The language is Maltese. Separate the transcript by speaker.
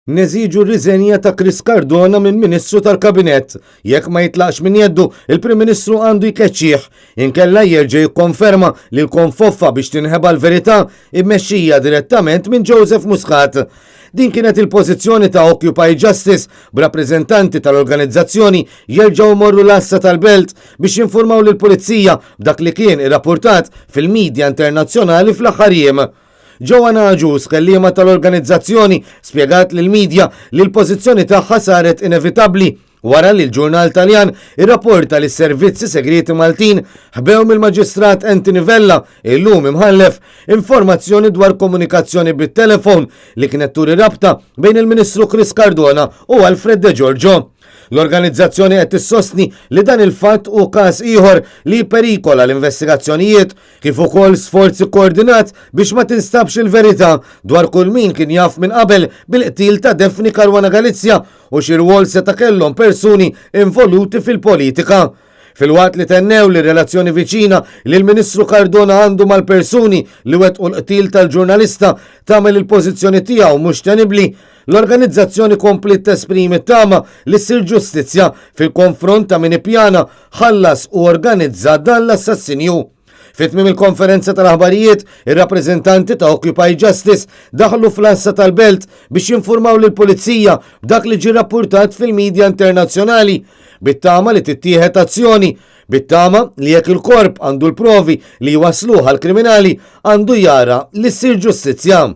Speaker 1: Neżiġu r-riżenja ta' Chris Cardona minn Ministru tal-Kabinett. Jekk ma jitlaqx minn jeddu, il-Prim Ministru għandu jkeċċih. Inkella jerġa' jikkonferma li l-konfoffa biex tinħeba l-verità immexxija direttament minn Joseph Muscat. Din kienet il-pożizzjoni ta' Occupy Justice b'rappreżentanti tal-organizzazzjoni jerġgħu morru l-Assa tal-Belt biex jinformaw lill-Pulizija b'dak li kien irrappurtat fil-midja internazzjonali fl-aħħar jiem. Joanna Aġus, kellima tal-organizzazzjoni, spjegat lill-medja li l-pożizzjoni tagħha saret inevitabbli wara li l-ġurnal Taljan irrapporta li s-servizzi segreti Maltin ħbew mill-Maġistrat Anthony Vella illum imħallef informazzjoni dwar komunikazzjoni bit-telefon li kienet turi rabta bejn il-Ministru Chris Cardona u Alfred De Giorgio. L-organizzazzjoni qed tissostni li dan il-fatt u każ ieħor li perikola l-investigazzjonijiet kif ukoll sforzi koordinat biex ma tinstabx il-verità dwar kull min kien jaf minn qabel bil-qtil ta' Daphne Caruana Galizia u xi rwol seta' kellhom persuni involuti fil-politika. Fil-waqt li tennew li relazzjoni viċina li l-Ministru Cardona għandu mal-persuni li wettqu l-qtil tal-ġurnalista tagħmel il-pożizzjoni tiegħu mhux tenibbli, l-organizzazzjoni komplit tesprimi tama li ssir ġustizzja fil-konfront ta' min ippjana ħallas u organizza dan l-assassinju. Fit-tmiem il-konferenza tal-aħbarijiet, ir-rappreżentanti ta' Occupy Justice daħlu fl-Assa tal-Belt biex jinformaw lill-Pulizija b'dak li ġie rappurtat fil-midja internazzjonali bit-tama li tittieħed azzjoni, bit-tama li jekk il-korp għandu l-provi li jwasluh għall-kriminali għandu jara li ssir ġustizzja.